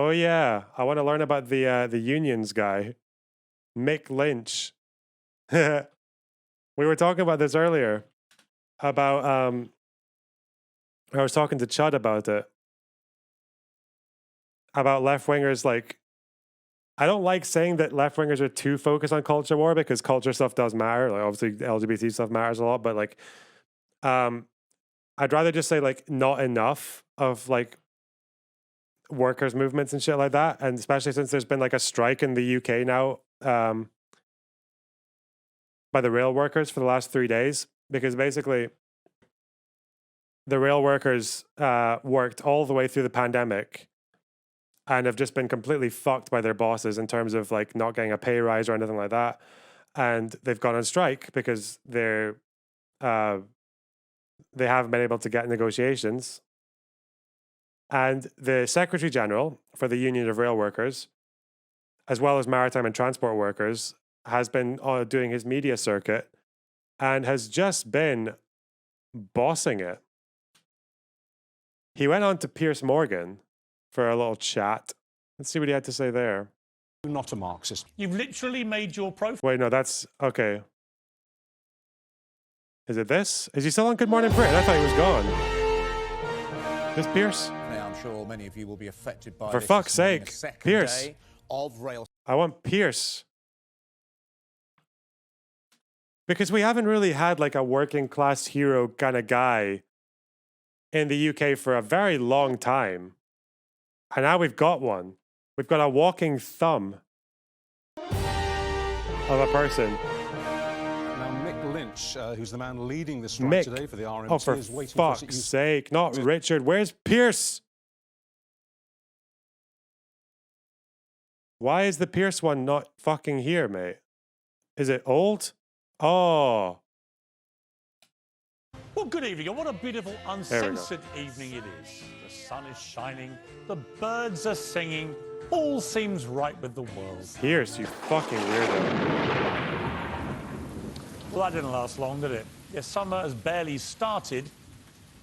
Oh yeah, I want to learn about the unions guy, Mick Lynch. We were talking about this earlier about I was talking to Chud about it. About left wingers, like, I don't like saying that left wingers are too focused on culture war because culture stuff does matter. Like obviously LGBT stuff matters a lot, but like I'd rather just say like not enough of like workers movements and shit like that. And especially since there's been like a strike in the UK now by the rail workers for the last 3 days, because basically the rail workers worked all the way through the pandemic and have just been completely fucked by their bosses in terms of like not getting a pay rise or anything like that. And they've gone on strike because they haven't been able to get negotiations. And the Secretary General for the Union of Rail Workers, as well as maritime and transport workers, has been doing his media circuit and has just been bossing it. He went on to Piers Morgan for a little chat. Let's see what he had to say there. Not a Marxist. You've literally made your profile. Wait, no, that's okay. Is it this? Is he still on Good Morning Britain? I thought he was gone. This Piers? I'm sure many of you will be affected by For this fuck's sake, Piers. Of rail. I want Piers. Because we haven't really had like a working class hero kind of guy in the UK for a very long time. And now we've got one. We've got a walking thumb of a person. Now, Mick Lynch, who's the man leading the strike today for the RMT, oh, for is waiting fuck's sake, not Richard. Where's Pierce? Why is the Pierce one not fucking here, mate? Is it old? Oh. Well, good evening, and what a beautiful, uncensored evening it is. The sun is shining, the birds are singing, all seems right with the world. Pierce, you fucking weirdo. Well, that didn't last long, did it? Your summer has barely started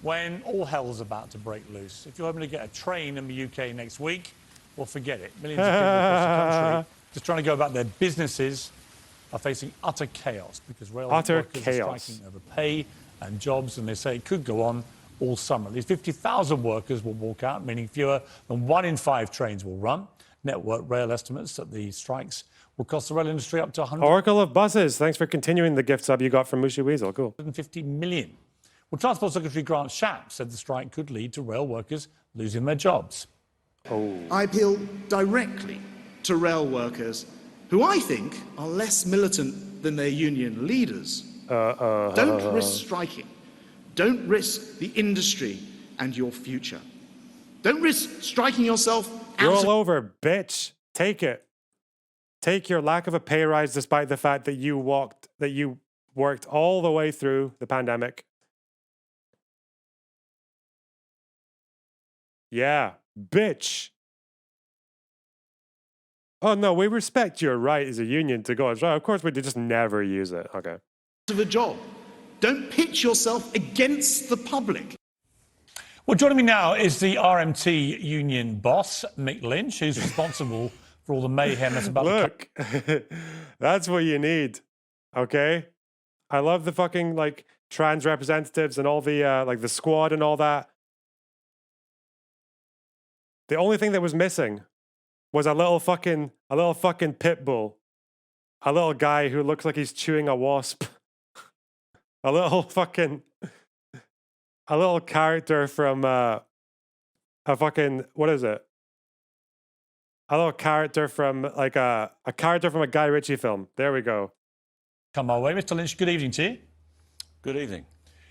when all hell's about to break loose. If you're hoping to get a train in the UK next week, well, forget it. Millions of people across the country just trying to go about their businesses are facing utter chaos because rail workers are striking over pay and jobs, and they say it could go on all summer. These 50,000 workers will walk out, meaning fewer than 1 in 5 trains will run. Network Rail estimates that the strikes will cost the rail industry up to 100. Oracle of Buses, thanks for continuing the gift sub you got from Mushy Weasel. Cool. 150 million. Well, Transport Secretary Grant Shapps said the strike could lead to rail workers losing their jobs. Oh. I appeal directly to rail workers who I think are less militant than their union leaders. Don't risk striking. Don't risk the industry and your future. Don't risk striking yourself out. Roll over, bitch. Take it. Take your lack of a pay rise despite the fact that you worked all the way through the pandemic. Yeah, bitch. Oh no, we respect your right as a union to go on strike. Of course, we just never use it. Okay. Of a job. Don't pitch yourself against the public. Well, joining me now is the RMT union boss, Mick Lynch, who's responsible for all the mayhem that's about Look, that's what you need, okay? I love the fucking, like, trans representatives and all the, like, the squad and all that. The only thing that was missing was a little fucking pit bull. A little guy who looks like he's chewing a wasp. A little character from a fucking, what is it? A little character from like a character from a Guy Ritchie film. There we go. Come our way, Mr. Lynch. Good evening to you. Good evening.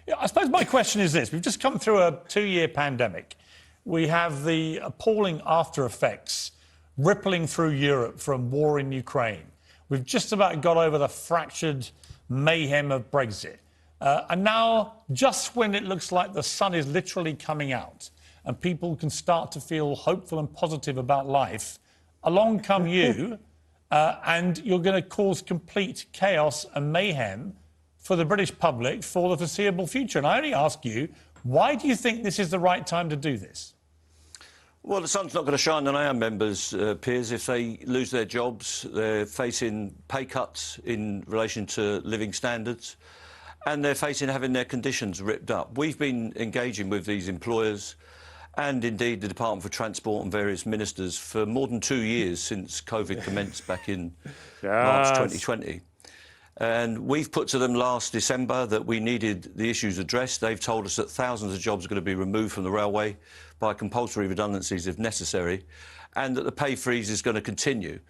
Yeah, I suppose my question is this. We've just come through a 2-year pandemic. We have the appalling after effects rippling through Europe from war in Ukraine. We've just about got over the fractured mayhem of Brexit. And now, just when it looks like the sun is literally coming out and people can start to feel hopeful and positive about life, along come you, and you're going to cause complete chaos and mayhem for the British public for the foreseeable future. And I only ask you, why do you think this is the right time to do this? Well, the sun's not going to shine on our members, Piers. If they lose their jobs, they're facing pay cuts in relation to living standards, and they're facing having their conditions ripped up. We've been engaging with these employers and indeed the Department for Transport and various ministers for more than 2 years since COVID commenced back in March 2020. And we've put to them last December that we needed the issues addressed. They've told us that thousands of jobs are going to be removed from the railway by compulsory redundancies if necessary, and that the pay freeze is going to continue.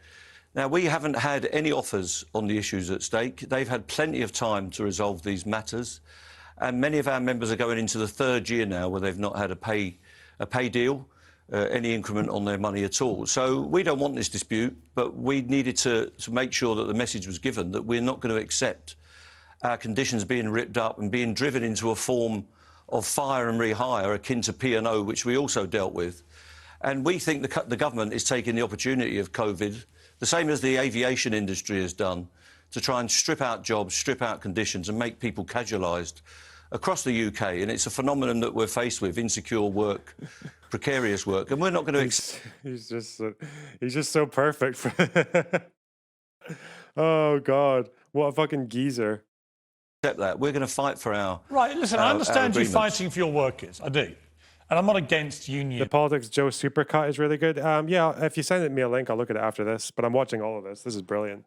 Now, we haven't had any offers on the issues at stake. They've had plenty of time to resolve these matters, and many of our members are going into the third year now where they've not had a pay deal, any increment on their money at all. So we don't want this dispute, but we needed to make sure that the message was given that we're not going to accept our conditions being ripped up and being driven into a form of fire and rehire akin to P&O, which we also dealt with. And we think the government is taking the opportunity of COVID, the same as the aviation industry has done, to try and strip out jobs, strip out conditions and make people casualised across the UK. And it's a phenomenon that we're faced with, insecure work, precarious work, and we're not going to... He's just so perfect for... Oh, God. What a fucking geezer. Accept that. We're going to fight for our... Right, listen, I understand you fighting for your workers. I do. And I'm not against union. The Politics Joe Supercut is really good. Yeah, if you send me a link, I'll look at it after this. But I'm watching all of this. This is brilliant.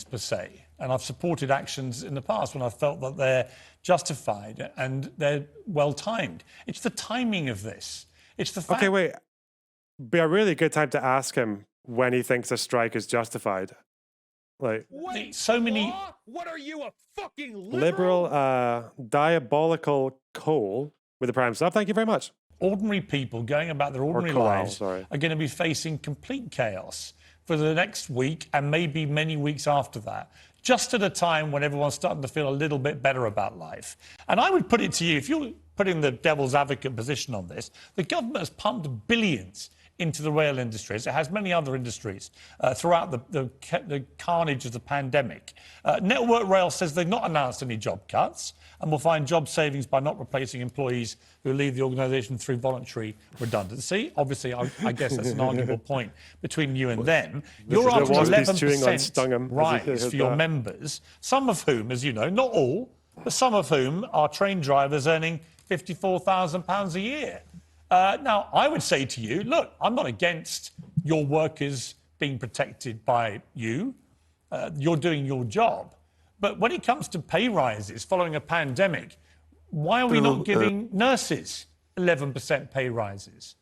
Per se. And I've supported actions in the past when I've felt that they're justified and they're well-timed. It's the timing of this. It's the fact... Okay, wait. Be a really good time to ask him when he thinks a strike is justified. Like... Wait, so many... What are you, a fucking liberal, diabolical coal with the prime sub. Thank you very much. Ordinary people going about their ordinary lives are going to be facing complete chaos for the next week and maybe many weeks after that, just at a time when everyone's starting to feel a little bit better about life. And I would put it to you, if you're putting the devil's advocate position on this, the government has pumped billions into the rail industry, as it has many other industries, throughout the carnage of the pandemic. Network Rail says they've not announced any job cuts and will find job savings by not replacing employees who leave the organisation through voluntary redundancy. Obviously, I guess that's an arguable point between you and them. You're after 11% rise for your members, some of whom, as you know, not all, but some of whom are train drivers earning £54,000 a year. Now, I would say to you, look, I'm not against your workers being protected by you. You're doing your job. But when it comes to pay rises following a pandemic, why are we not giving nurses 11% pay rises?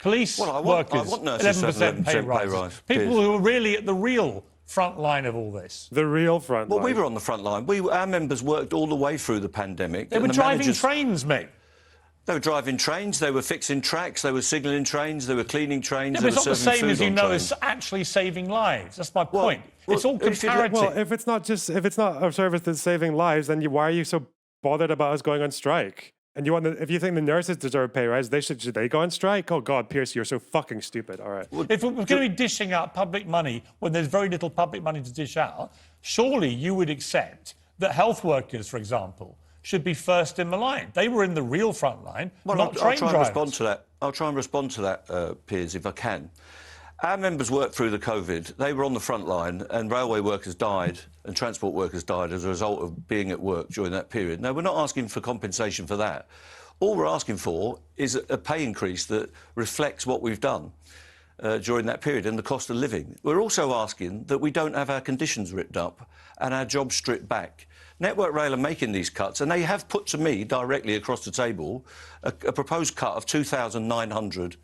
Police workers, 11% pay rises. People who are really at the real front line of all this. The real front line. Well, we were on the front line. Our members worked all the way through the pandemic. They were driving trains, mate. They were driving trains, they were fixing tracks, they were signalling trains, they were cleaning trains. Yeah, but it's not the same as you know as actually saving lives. That's my point. It's all comparative. Well, if it's not a service that's saving lives, then why are you so bothered about us going on strike? And if you think the nurses deserve a pay rise, should they go on strike? Oh God, Pierce, you're so fucking stupid. All right. If we're going to be dishing out public money when there's very little public money to dish out, surely you would accept that health workers, for example, should be first in the line. They were in the real front line, not train drivers. I'll try and respond to that, Piers, if I can. Our members worked through the COVID. They were on the front line, and railway workers died and transport workers died as a result of being at work during that period. Now, we're not asking for compensation for that. All we're asking for is a pay increase that reflects what we've done during that period and the cost of living. We're also asking that we don't have our conditions ripped up and our jobs stripped back. Network Rail are making these cuts, and they have put to me directly across the table a proposed cut of 2,900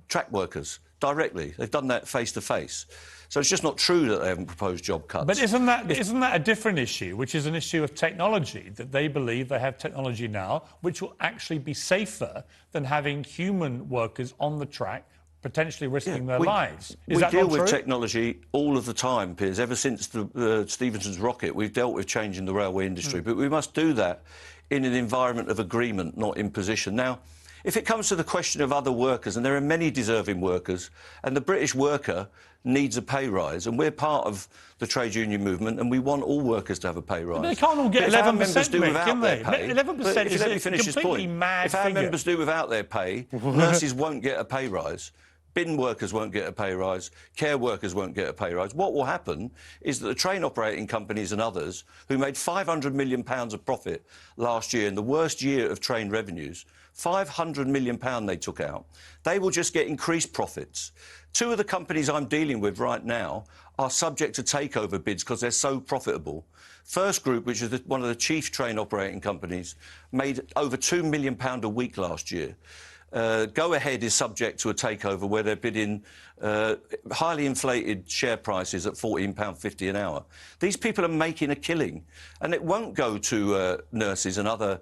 track workers directly. They've done that face to face. So it's just not true that they haven't proposed job cuts. But isn't that a different issue, which is an issue of technology, that they believe they have technology now which will actually be safer than having human workers on the track potentially risking their lives. We deal with technology all of the time, Piers. Ever since the Stephenson's rocket, we've dealt with changing the railway industry. But we must do that in an environment of agreement, not imposition. Now, If it comes to the question of other workers, and there are many deserving workers, and the British worker needs a pay rise, and we're part of the trade union movement, and we want all workers to have a pay rise. They can't all get But if our 11%, members do Mick, without can their they? pay, 11% but if you is let me a finish this completely point. mad If our figure. members do without their pay, nurses won't get a pay rise. Bin workers won't get a pay rise, care workers won't get a pay rise. What will happen is that the train operating companies and others who made £500 million of profit last year in the worst year of train revenues, £500 million they took out, they will just get increased profits. Two of the companies I'm dealing with right now are subject to takeover bids because they're so profitable. First Group, which is one of the chief train operating companies, made over £2 million a week last year. Go Ahead is subject to a takeover where they're bidding highly inflated share prices at £14.50 an hour. These people are making a killing, and it won't go to nurses and other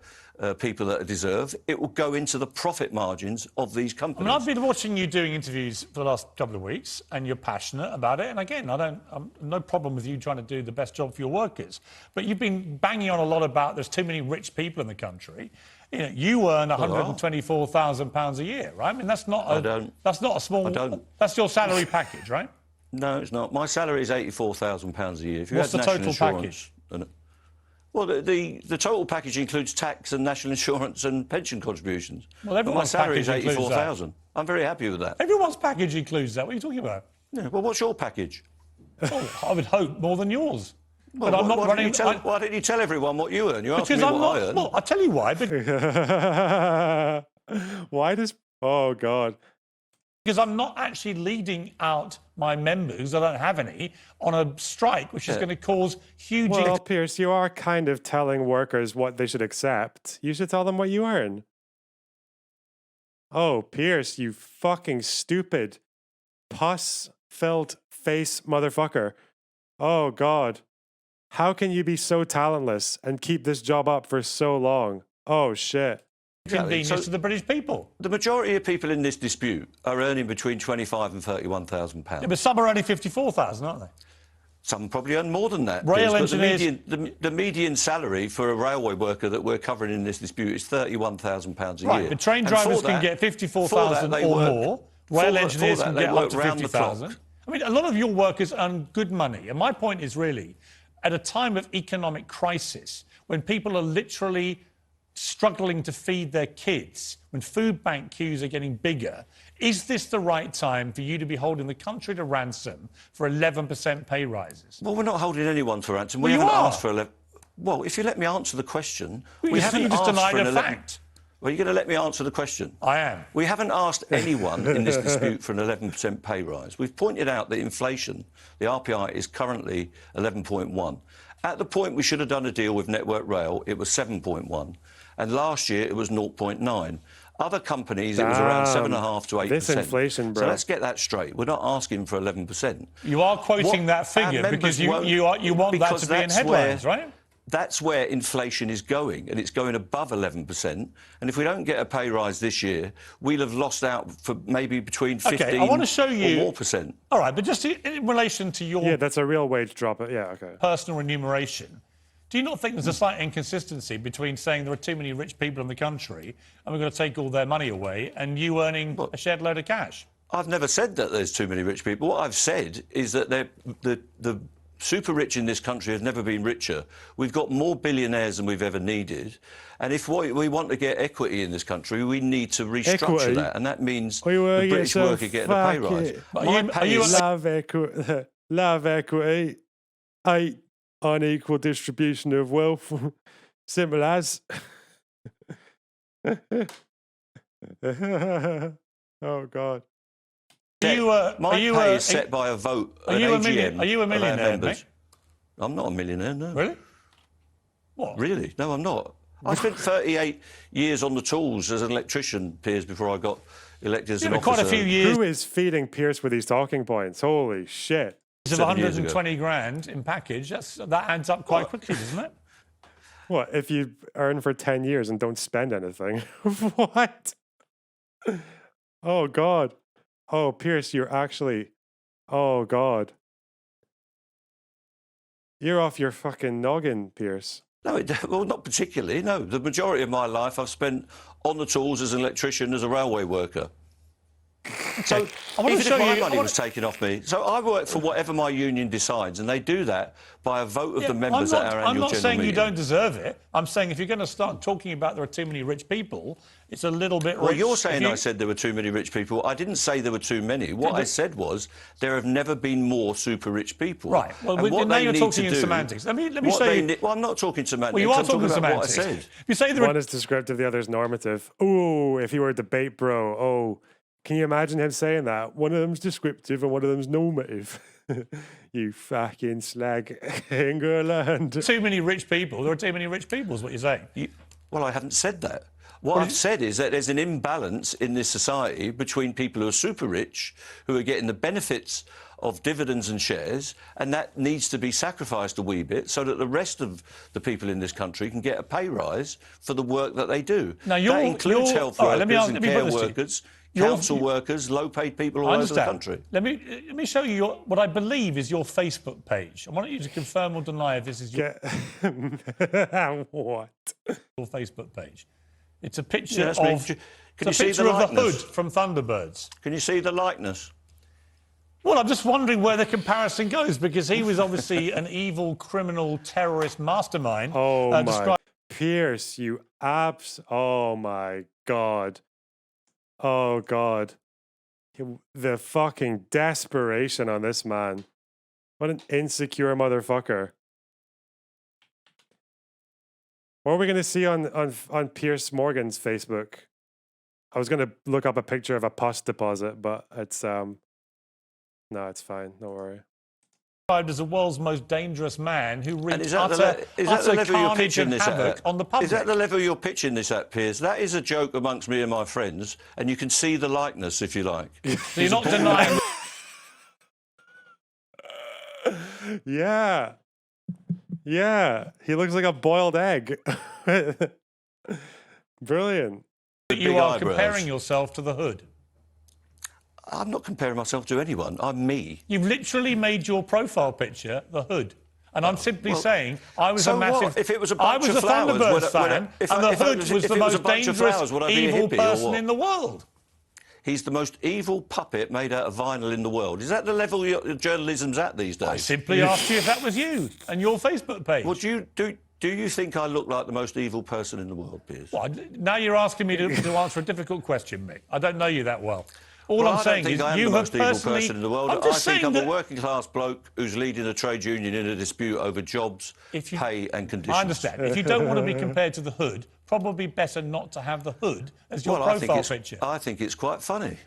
people that deserve. It will go into the profit margins of these companies. I mean, I've been watching you doing interviews for the last couple of weeks, and you're passionate about it. And again, I'm no problem with you trying to do the best job for your workers. But you've been banging on a lot about there's too many rich people in the country. You know, you earn £124,000 a year, right? I mean, that's not that's not a small. I don't. That's your salary package, right? No, it's not. My salary is £84,000 a year. If you What's had the national total insurance, well, the total package includes tax and national insurance and pension contributions. Well, But my everyone's salary is package includes that. £84,000. I'm very happy with that. Everyone's package includes that. What are you talking about? Yeah, well, what's your package? Well, I would hope more than yours. Well, but I'm not why running. why don't you tell everyone what you earn? You ask me Because I'm what I not. earn. Well, I'll tell you why. Why does... Oh, God. Because I'm not actually leading out my members, I don't have any, on a strike, which is going to cause huge... Well, Pierce, you are kind of telling workers what they should accept. You should tell them what you earn. Oh, Pierce, you fucking stupid, pus-filled face motherfucker. Oh, God. How can you be so talentless and keep this job up for so long? Oh, shit. Convenience to the British people. The majority of people in this dispute are earning between £25,000 and £31,000. Yeah, but some are only 54,000, aren't they? Some probably earn more than that. Rail Piers, but engineers... the median salary for a railway worker that we're covering in this dispute is £31,000 a Right, year. but train And drivers for can that- get for 54,000 that or they work- more. Rail engineers for that can they get up work to round the clock. 50,000. I mean, a lot of your workers earn good money. And my point is really, at a time of economic crisis, when people are literally struggling to feed their kids, when food bank queues are getting bigger, is this the right time for you to be holding the country to ransom for 11% pay rises? Well, we're not holding anyone to ransom. Well, We you haven't are. asked for 11... Well, if you let me answer the question... Well, we you haven't just asked denied for a an 11... fact. Well, you're going to let me answer the question? I am. We haven't asked anyone in this dispute for an 11% pay rise. We've pointed out that inflation, the RPI, is currently 11.1. At the point we should have done a deal with Network Rail, it was 7.1. And last year, it was 0.9. Other companies, it was around 7.5 to 8%. This inflation, bro. So let's get that straight. We're not asking for 11%. You are quoting that figure because you want that to be in headlines, right? That's where inflation is going, and it's going above 11%. And if we don't get a pay rise this year, we'll have lost out for maybe between 15 I want to show you, or more percent. All right, but just in relation to your Yeah, that's a real wage drop. Yeah, okay. personal remuneration, do you not think there's a slight inconsistency between saying there are too many rich people in the country and we're going to take all their money away and you earning a shed load of cash? I've never said that there's too many rich people. What I've said is that the super rich in this country have never been richer. We've got more billionaires than we've ever needed. And if we want to get equity in this country, we need to restructure Equity? that. And that means We will the get British some worker getting a pay rise. fucking- Love equity. 8, unequal distribution of wealth. Simple as. Oh, God. My pay is set by a vote. Are you a millionaire, mate? I'm not a millionaire, no. Really? What? Really? No, I'm not. I spent 38 years on the tools as an electrician, Piers, before I got elected as an officer. Quite a few years Who is feeding Pierce with these talking points? Holy shit. of 120 grand in package. That adds up quite quickly, doesn't it? What, if you earn for 10 years and don't spend anything? What? Oh, God. Oh, Pierce, you're actually... Oh, God. You're off your fucking noggin, Pierce. No, well, not particularly. No, the majority of my life I've spent on the tools as an electrician, as a railway worker. So I want to even show if my you. money was taken off me, so I work for whatever my union decides, and they do that by a vote of the members at our annual I'm not general saying meeting. you don't deserve it. I'm saying if you're going to start talking about there are too many rich people, it's a little bit rich. Well, you're saying I said there were too many rich people. I didn't say there were too many. What I said was there have never been more super rich people. Right. Well, now you're talking in semantics. Let me show you. Well, I'm not talking semantics. Well, you are I'm talking semantics. semantics. What I said. If you say there One is descriptive, the other is normative. Ooh, if he were a debate bro, oh, can you imagine him saying that? One of them's descriptive and one of them's normative. You fucking slag England. too many rich people, there are too many rich people, is what you're saying. Well, I haven't said that. What I've said is that there's an imbalance in this society between people who are super rich, who are getting the benefits of dividends and shares, and that needs to be sacrificed a wee bit so that the rest of the people in this country can get a pay rise for the work that they do. Now, that includes health all right, workers let and me care put this to you. workers, council workers, low-paid people all over the country. Let me show you what I believe is your Facebook page. I want you to confirm or deny if this is your What? Facebook page. It's a picture of Can you see the the likeness? hood from Thunderbirds. Can you see the likeness? Well, I'm just wondering where the comparison goes, because he was obviously an evil, criminal, terrorist mastermind. Oh, my. Pierce, you abs. Oh, my God. Oh, God. The fucking desperation on this man. What an insecure motherfucker. What are we going to see on Pierce Morgan's Facebook? I was going to look up a picture of a pus deposit, but it's... No, it's fine. Don't worry. Described as the world's most dangerous man who wreaked utter carnage and havoc on the public. Is that the level you're pitching this at, Piers? That is a joke amongst me and my friends, and you can see the likeness if you like. So you're not denying... Yeah. Yeah. He looks like a boiled egg. Brilliant. that you are comparing yourself to the hood? I'm not comparing myself to anyone. I'm me. You've literally made your profile picture the hood. And I'm simply saying I was so a massive... What? If it was a bunch I was of a flowers, Thunderbirds fan, and the hood was the most dangerous, evil person in the world. He's the most evil puppet made out of vinyl in the world. Is that the level your journalism's at these days? I simply asked you if that was you and your Facebook page. Well, do you think I look like the most evil person in the world, Piers? Well, now you're asking me to answer a difficult question, Mick. I don't know you that well. All I'm saying is you have personally... I don't think I'm the most evil person in the world. I'm just I think I'm that... a working-class bloke who's leading a trade union in a dispute over jobs, pay and conditions. I understand. If you don't want to be compared to the hood, probably better not to have the hood as your profile picture. I think it's quite funny.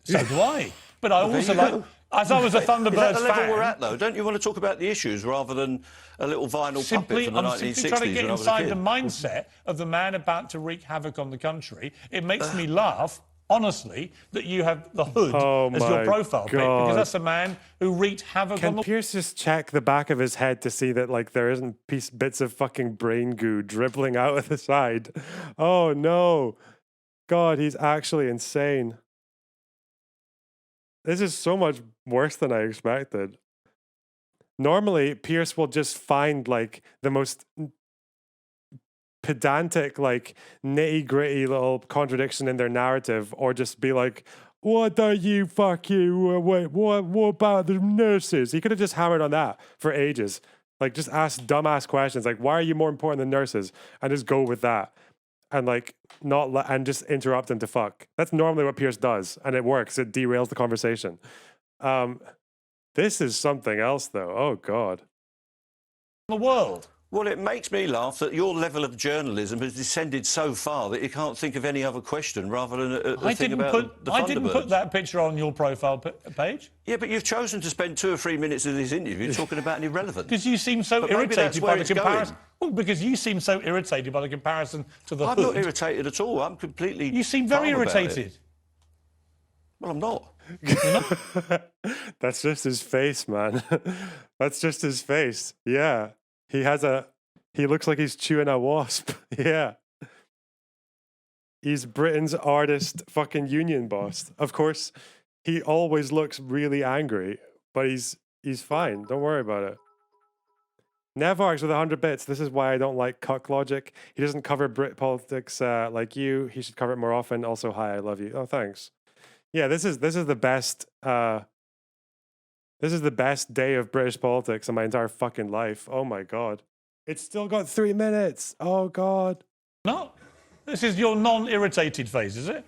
So do I. But I also like... As I was a Thunderbirds fan... Is that the level we're at, though? Don't you want to talk about the issues rather than a little vinyl puppet from the 1960s? I'm simply trying to get inside the mindset of the man about to wreak havoc on the country. It makes me laugh, honestly, that you have the hood as your profile pic, because that's a man who wreaked havoc on the... Can Pierce just check the back of his head to see that, like, there isn't bits of fucking brain goo dribbling out of the side? Oh, no. God, he's actually insane. This is so much worse than I expected. Normally, Pierce will just find, like, the most pedantic, like, nitty-gritty little contradiction in their narrative, or just be like, what about the nurses? He could have just hammered on that for ages. Like, just ask dumbass questions, like, why are you more important than nurses? And just go with that. And like and just interrupt them to fuck. That's normally what Pierce does, and it works. It derails the conversation. This is something else, though. Oh God. The world. Well, it makes me laugh that your level of journalism has descended so far that you can't think of any other question rather than a thing about the Thunderbirds. I didn't put that picture on your profile page. Yeah, but you've chosen to spend 2 or 3 minutes of this interview talking about an irrelevant. Because you seem so irritated by the comparison. Well, because you seem so irritated by the comparison to the hood. I'm not irritated at all. I'm completely... You seem very irritated. Well, I'm not. That's just his face, man. That's just his face. Yeah. He looks like he's chewing a wasp. Yeah. He's Britain's artist fucking union boss. Of course, he always looks really angry, but he's fine. Don't worry about it. Nevarks with 100 bits. This is why I don't like Cuck Logic. He doesn't cover Brit politics like you. He should cover it more often. Also, hi, I love you. Oh, thanks. Yeah, this is the best. This is the best day of British politics in my entire fucking life. Oh my god, it's still got 3 minutes. Oh god. No, this is your non-irritated phase, is it?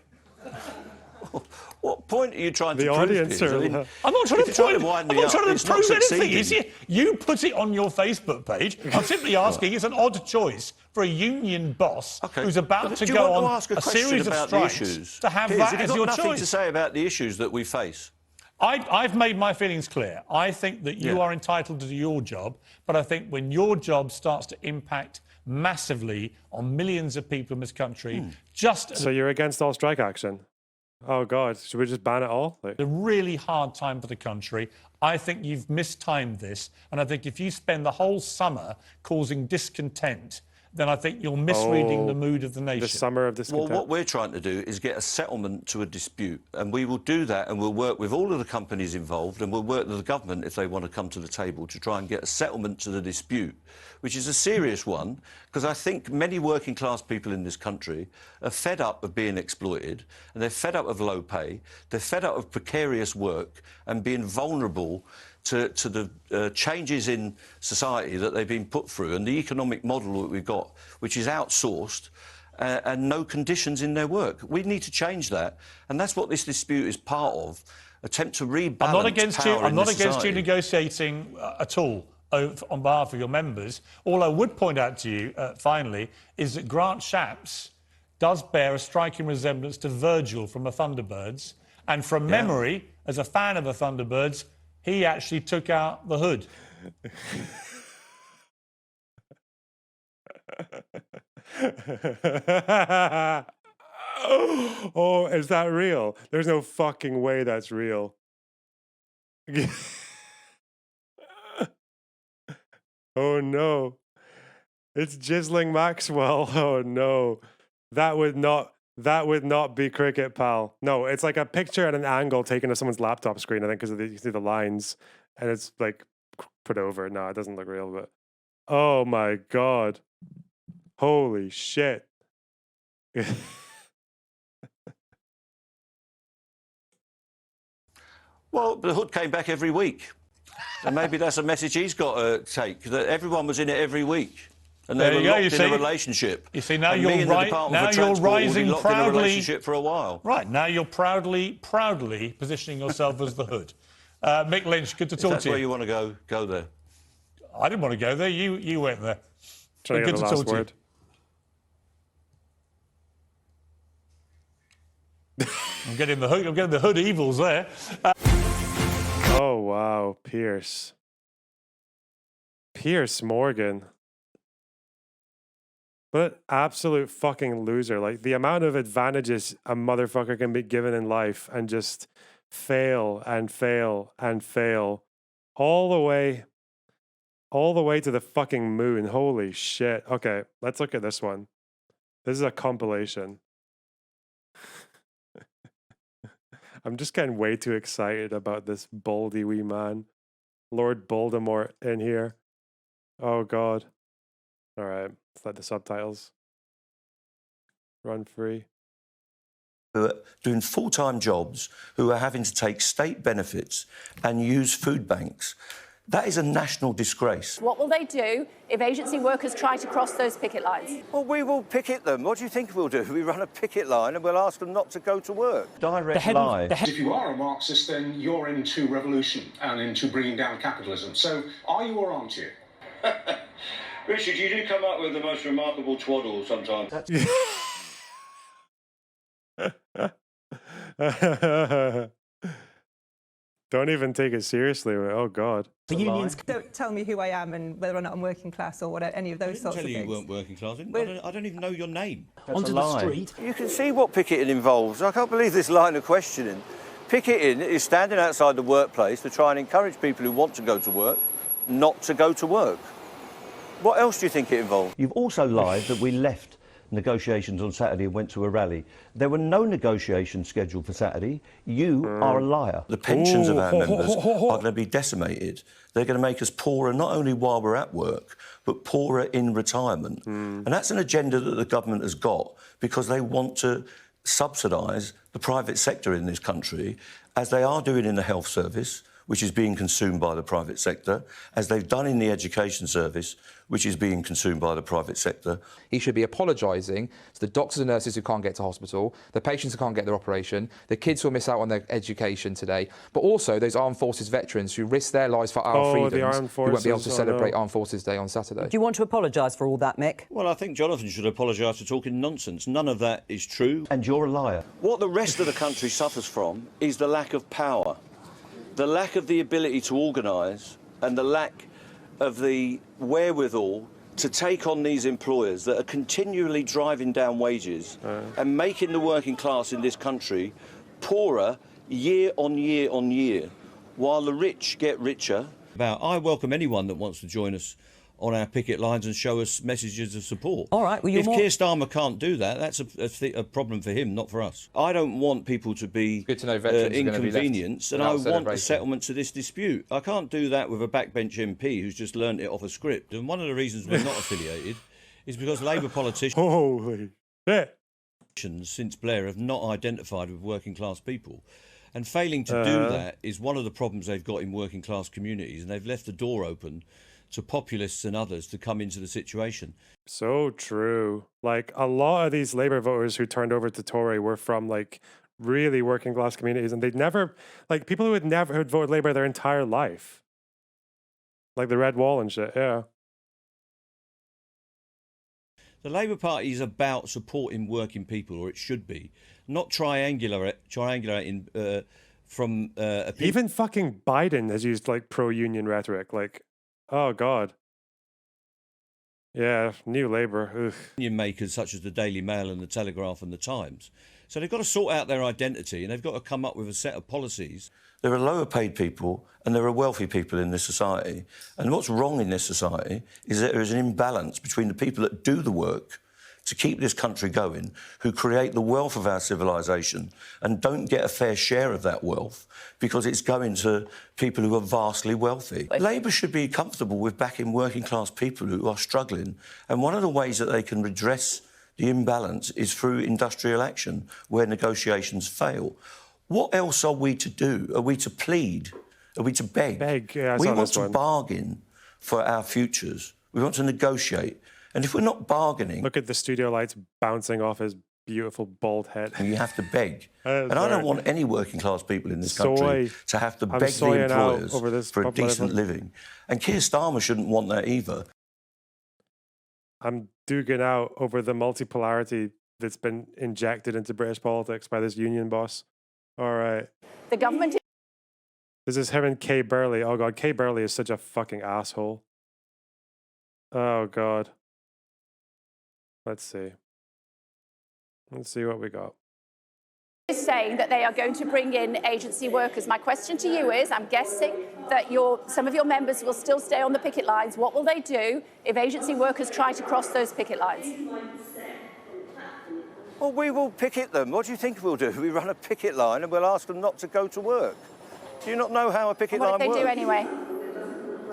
What point are you trying to The prove? audience Piers? are. I'm not trying to prove. wind I'm me not up, trying to it's not prove anything. succeeding. You put it on your Facebook page. I'm simply asking. It's an odd choice for a union boss who's about to Do you go want on to ask a series question of about the strikes issues? to have Piers, that have you as got your nothing choice. to say about the issues that we face? I've made my feelings clear. I think that you are entitled to do your job, but I think when your job starts to impact massively on millions of people in this country, just So you're against all strike action? Oh god, should we just ban it all? Like, a really hard time for the country. I think you've mistimed this, and I think if you spend the whole summer causing discontent, then I think you're misreading the mood of the nation. the summer of discontent. Well, what we're trying to do is get a settlement to a dispute, and we will do that, and we'll work with all of the companies involved, and we'll work with the government if they want to come to the table to try and get a settlement to the dispute, which is a serious one, because I think many working-class people in this country are fed up of being exploited, and they're fed up of low pay, they're fed up of precarious work and being vulnerable to the changes in society that they've been put through and the economic model that we've got, which is outsourced and no conditions in their work. We need to change that, and that's what this dispute is part of. Attempt to rebalance I'm not against you. power I'm in not this against you society. negotiating at all on behalf of your members. All I would point out to you, finally, is that Grant Shapps does bear a striking resemblance to Virgil from the Thunderbirds, and from memory, as a fan of the Thunderbirds, he actually took out the hood. Oh, is that real? There's no fucking way that's real. Oh no. It's Jizzling Maxwell. Oh no. That would not be Cricket Pal. No, it's like a picture at an angle taken of someone's laptop screen, I think, because you see the lines and it's like put over. No, it doesn't look real, but oh my god. Holy shit. Well, the hood came back every week. And maybe that's a message he's got to take, that everyone was in it every week. And they There were you go, locked you in see. a relationship. You see, now and you're me and the right. Department Now for you're Transport will be rising locked in a proudly. relationship for a while. Right, now you're proudly positioning yourself as the hood. Mick Lynch, good to If talk that's to you. where you want to go there. I didn't want to go there. You went there. Trying to Good get the to last talk to you. word. I'm getting the hood evils there. Oh wow, Pierce Morgan. But absolute fucking loser. Like the amount of advantages a motherfucker can be given in life and just fail and fail and fail all the way to the fucking moon. Holy shit. Okay, let's look at this one. This is a compilation. I'm just getting way too excited about this baldy wee man. Lord Voldemort in here. Oh god. All right, let's let the subtitles run free. Who are doing full-time jobs, who are having to take state benefits and use food banks. That is a national disgrace. What will they do if agency workers try to cross those picket lines? Well, we will picket them. What do you think we'll do? We run a picket line and we'll ask them not to go to work. Direct lie. If you are a Marxist, then you're into revolution and into bringing down capitalism. So are you or aren't you? Richard, you do come up with the most remarkable twaddle sometimes. Don't even take it seriously. Oh god. The unions don't tell me who I am and whether or not I'm working class or what, any of those sorts of things. You weren't working class. I don't even know your name. Onto the street. You can see what picketing involves. I can't believe this line of questioning. Picketing is standing outside the workplace to try and encourage people who want to go to work not to go to work. What else do you think it involves? You've also lied that we left negotiations on Saturday and went to a rally. There were no negotiations scheduled for Saturday. You are a liar. The pensions of our members are going to be decimated. They're going to make us poorer, not only while we're at work, but poorer in retirement. And that's an agenda that the government has got because they want to subsidise the private sector in this country, as they are doing in the health service, which is being consumed by the private sector, as they've done in the education service, which is being consumed by the private sector. He should be apologising to the doctors and nurses who can't get to hospital, the patients who can't get their operation, the kids who will miss out on their education today, but also those armed forces veterans who risk their lives for our freedoms, who won't be able to celebrate Armed Forces Day on Saturday. Do you want to apologise for all that, Mick? Well, I think Jonathan should apologise for talking nonsense. None of that is true. And you're a liar. What the rest of the country suffers from is the lack of power, the lack of the ability to organise, and the lack of the wherewithal to take on these employers that are continually driving down wages and making the working class in this country poorer year on year on year, while the rich get richer. I welcome anyone that wants to join us on our picket lines and show us messages of support. All right, well, if Keir Starmer can't do that, that's a problem for him, not for us. I don't want people to be inconvenienced, and I want a settlement to this dispute. I can't do that with a backbench MP who's just learnt it off a script. And one of the reasons we're not affiliated is because Labour politicians Holy shit. since Blair have not identified with working class people. And failing to do that is one of the problems they've got in working class communities, and they've left the door open to populists and others to come into the situation. So true. Like, a lot of these Labour voters who turned over to Tory were from, like, really working class communities, and they'd never, like, people who had voted Labour their entire life. Like the Red Wall and shit, yeah. The Labour Party is about supporting working people, or it should be, not triangulating from... Even fucking Biden has used, like, pro-union rhetoric, like... Oh, God. Yeah, New Labour. Opinion makers such as the Daily Mail and the Telegraph and the Times. So they've got to sort out their identity, and they've got to come up with a set of policies. There are lower paid people and there are wealthy people in this society. And what's wrong in this society is that there is an imbalance between the people that do the work to keep this country going, who create the wealth of our civilisation and don't get a fair share of that wealth because it's going to people who are vastly wealthy. Labour should be comfortable with backing working class people who are struggling, and one of the ways that they can redress the imbalance is through industrial action where negotiations fail. What else are we to do? Are we to plead? Are we to beg? Yeah, we want to bargain for our futures. We want to negotiate. And if we're not bargaining... Look at the studio lights bouncing off his beautiful bald head. You have to beg. And I don't want any working class people in this country to have to beg the employers for a decent living. And Keir Starmer shouldn't want that either. I'm duking out over the multipolarity that's been injected into British politics by this union boss. All right. The government... This is him and Kay Burley. Oh, God, Kay Burley is such a fucking asshole. Oh, God. Let's see. Let's see what we got. Is saying that they are going to bring in agency workers. My question to you is, I'm guessing that some of your members will still stay on the picket lines. What will they do if agency workers try to cross those picket lines? Well, we will picket them. What do you think we'll do? We run a picket line and we'll ask them not to go to work. Do you not know how a picket line works? What do they do anyway?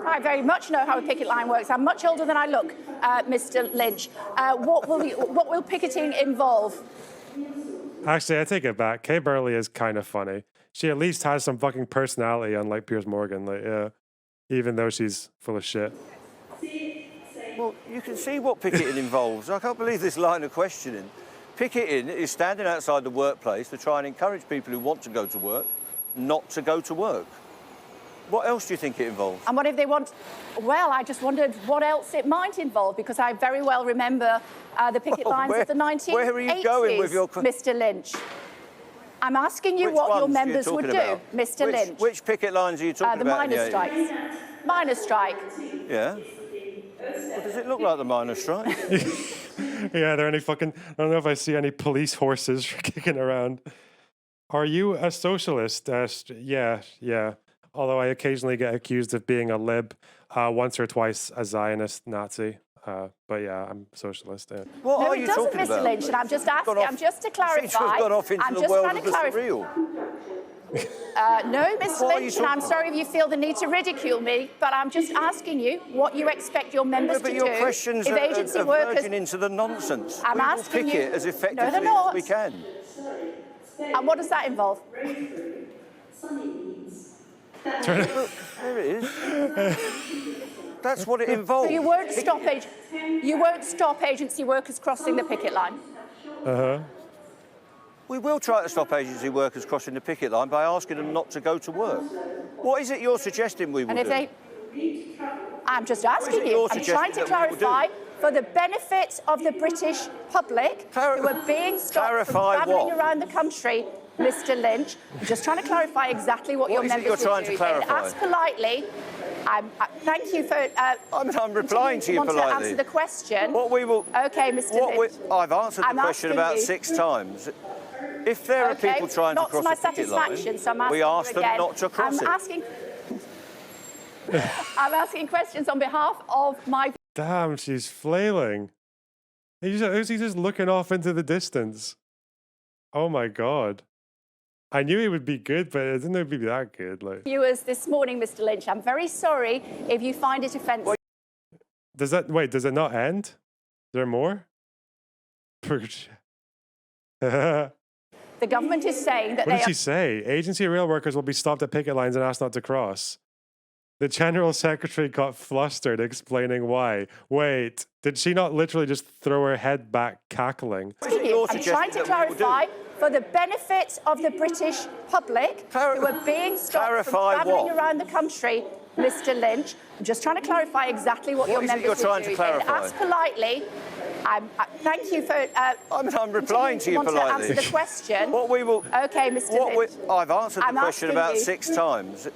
I very much know how a picket line works. I'm much older than I look, Mr. Lynch. What will picketing involve? Actually, I take it back. Kay Burley is kind of funny. She at least has some fucking personality, unlike Piers Morgan. Like, yeah, even though she's full of shit. Well, you can see what picketing involves. I can't believe this line of questioning. Picketing is standing outside the workplace to try and encourage people who want to go to work not to go to work. What else do you think it involves? And what if they want... Well, I just wondered what else it might involve, because I very well remember the picket lines of the 1980s, where are you going with your... Mr. Lynch. I'm asking you what your members would do, Mr. Lynch. Which picket lines are you talking about? The miners' strikes. Miners' strike. Yeah. Well, does it look like the miners' strike? Yeah, are there any fucking... I don't know if I see any police horses kicking around. Are you a socialist? Yeah. Although I occasionally get accused of being a lib, once or twice a Zionist Nazi. But yeah, I'm socialist. Yeah. What No, are it you doesn't, talking Mr. about? Lynch, and I'm just asking. I'm just to Seems to have clarify. gone off into I'm the just world trying of to the clarify. surreal. No, Mr. What are you Lynch, and I'm talking sorry if you feel the need to ridicule me, but I'm just asking you what you expect your members But to your do questions if agency are workers. verging into the nonsense. I'm We will asking pick you. it as No, effectively they're not. as we can. And what does that involve? There it is. That's what it involves. So you won't stop agency workers crossing the picket line. We will try to stop agency workers crossing the picket line by asking them not to go to work. What is it you're suggesting we will And if do? I'm just asking you. I'm trying to clarify for the benefit of the British public who are being stopped from travelling around the country, Mr. Lynch. I'm just trying to clarify exactly what your members you're trying will do. to clarify? Ask politely. Thank you for. I'm replying to you want politely. To answer the question. What we will. Okay, Mr. Lynch. I've answered the I'm question asking about you. 6 times. If there are people trying to cross the picket line, we ask them not to cross it. I'm asking questions on behalf of my. Damn, she's flailing. Who's he just looking off into the distance? Oh my god. I knew he would be good, but I didn't know he'd be that good. Like, Viewers this morning, Mr. Lynch. I'm very sorry if you find it offensive. does it not end? Is there more? The government is saying that What did she say? Agency rail workers will be stopped at picket lines and asked not to cross. The General Secretary got flustered explaining why. Wait, did she not literally just throw her head back cackling? I'm trying to clarify for the benefit of the British public who are being stopped from travelling around the country, Mr. Lynch. I'm just trying to clarify exactly what your members will do. Ask politely. Thank you for. I'm replying to you want politely. To answer the question. What we will. Okay, Mr. Lynch. I've answered the question about 6 times.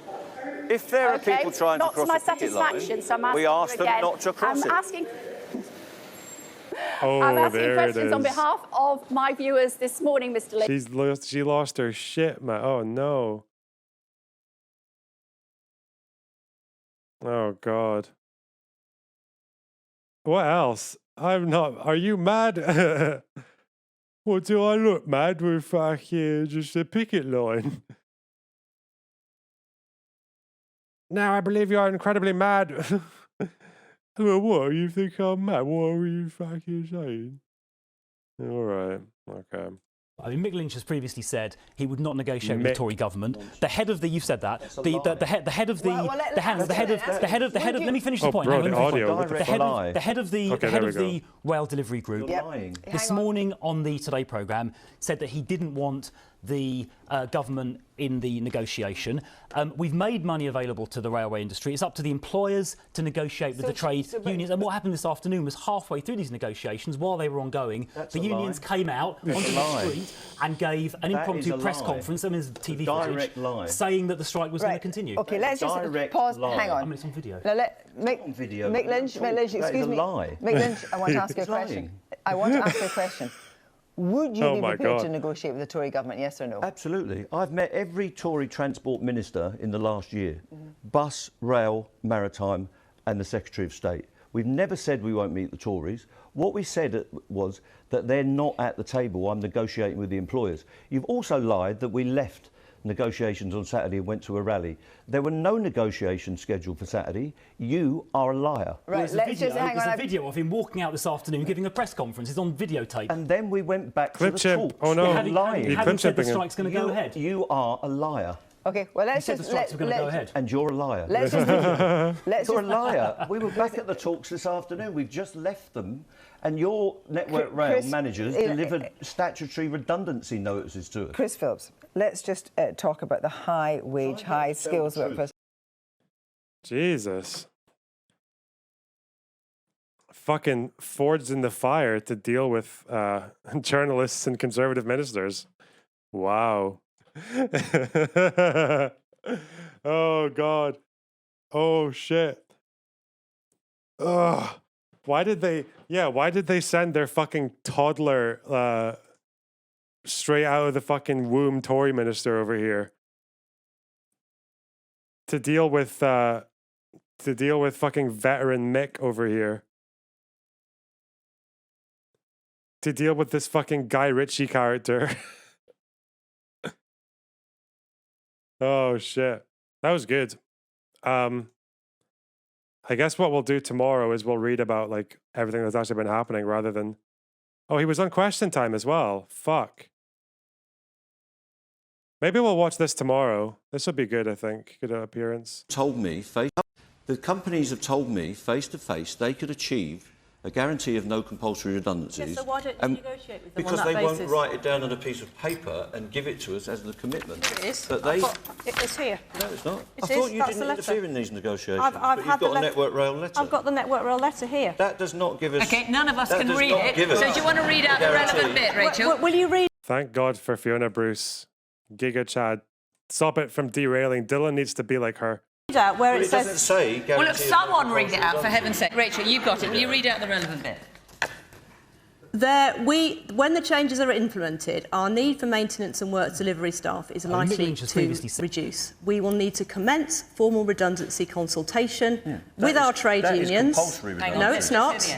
If there are people trying to cross the picket line, we ask them not to cross it. I'm asking questions on behalf of my viewers this morning, Mr. Lynch. She lost her shit, man. Oh no. Oh god. What else? I'm not. Are you mad? What do I look mad with fucking just a picket line? Now I believe you are incredibly mad. Well, what? You think I'm mad? What are you fucking saying? All right. Okay. I mean, Mick Lynch has previously said he would not negotiate with the Tory government. The head of the, you've said that. The head of the, let me finish the point. Bro, the audio. The head of the rail delivery group this morning on the Today programme said that he didn't want the government in the negotiation. We've made money available to the railway industry. It's up to the employers to negotiate with the trade unions. And what happened this afternoon was halfway through these negotiations, while they were ongoing, the unions came out onto the street and gave an impromptu press conference, I mean, there's TV footage, saying that the strike was going to continue. OK, let's just pause. Hang on. I mean, it's on video. Now, Mick Lynch, excuse me. Mick Lynch, I want to ask you a question. Would you be prepared to negotiate with the Tory government, yes or no? Absolutely. I've met every Tory transport minister in the last year. Bus, rail, maritime and the Secretary of State. We've never said we won't meet the Tories. What we said was that they're not at the table. I'm negotiating with the employers. You've also lied that we left negotiations on Saturday and went to a rally. There were no negotiations scheduled for Saturday. You are a liar. Right, let's just hang on. There's a video of him walking out this afternoon giving a press conference. It's on videotape. And then we went back to the talks. Oh no, having said the strike's going to go ahead. You are a liar. OK, well, let's just... the strikes were going to go ahead. And you're a liar. You're a liar. We were back at the talks this afternoon. We've just left them. And your Network Rail managers delivered statutory redundancy notices to us. Chris Phillips, let's just talk about the high-wage, high-skills workforce. Jesus. Fucking forged in the fire to deal with journalists and conservative ministers. Wow. Oh, God. Oh, shit. Ugh. Why did they send their fucking toddler straight out of the fucking womb Tory minister over here to deal with fucking veteran Mick over here? to deal with this fucking Guy Ritchie character. Oh shit. That was good. I guess what we'll do tomorrow is we'll read about like everything that's actually been happening rather than... Oh, he was on Question Time as well. Fuck. Maybe we'll watch this tomorrow. This would be good, I think. Good appearance. The companies have told me face to face they could achieve a guarantee of no compulsory redundancies. Yes, so why don't you negotiate with them because on that they basis? won't write it down on a piece of paper and give it to us as the commitment. It is. But they... It's here. No, it's not. It I thought is. you That's didn't the letter. interfere in these negotiations. I've but had you've got the a Network Rail letter. I've got the Network Rail letter here. That does not give us... Okay, none of us that can does read not it. give us So do you want to read out the relevant bit, Rachel? Will you read? Thank God for Fiona Bruce. Giga Chad. Stop it from derailing. Dylan needs to be like her. Out where But it says... doesn't say... Well, look, guarantee of someone no read it out, for compulsory heaven's sake. Rachel, you've got it. Will you read out the relevant bit? When the changes are implemented, our need for maintenance and work delivery staff is likely to reduce. We will need to commence formal redundancy consultation with our trade unions. No, it's not.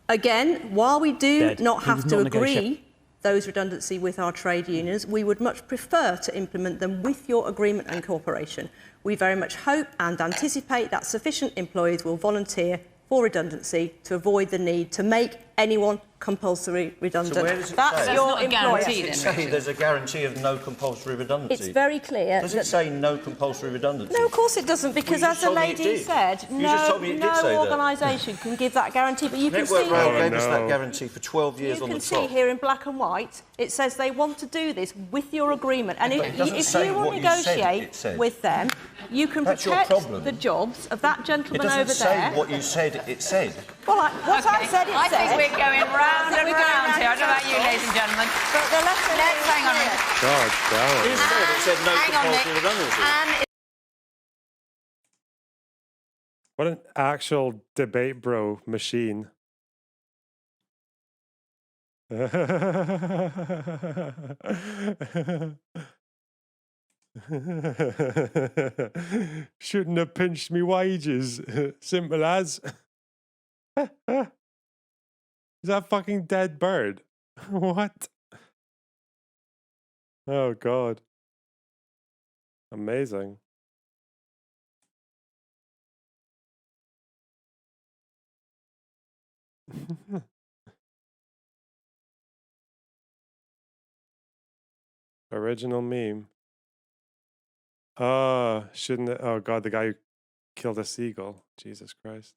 Again, while we do not have to agree those redundancy with our trade unions, we would much prefer to implement them with your agreement and cooperation. We very much hope and anticipate that sufficient employees will volunteer for redundancy to avoid the need to make anyone compulsory redundant. So where does it That's say? your employer. Does it say there's a guarantee of no compulsory redundancy? It's very clear. Does it say no compulsory redundancy? No, of course it doesn't, because as the lady said, no organisation can give that guarantee. But you can see Network Rail here, gave us that guarantee for 12 years on the you top. can see here in black and white, it says they want to do this with your agreement. And But it doesn't if say you will what you said it negotiate said. with them, you can That's your protect problem. the jobs of that It gentleman doesn't over say there. what you said it said. Well, what I said it I said. think we're going round and round here. I don't know about you, ladies and gentlemen. But the letter Let's hang on a minute. God damn it. It said no Hang on, compulsory Nick. redundancy. And What an actual debate bro machine. Shouldn't have pinched me wages. Simple as. Is that fucking dead bird? What? Oh God. Amazing. Original meme. Oh, shouldn't it? Oh God, the guy who killed a seagull. Jesus Christ.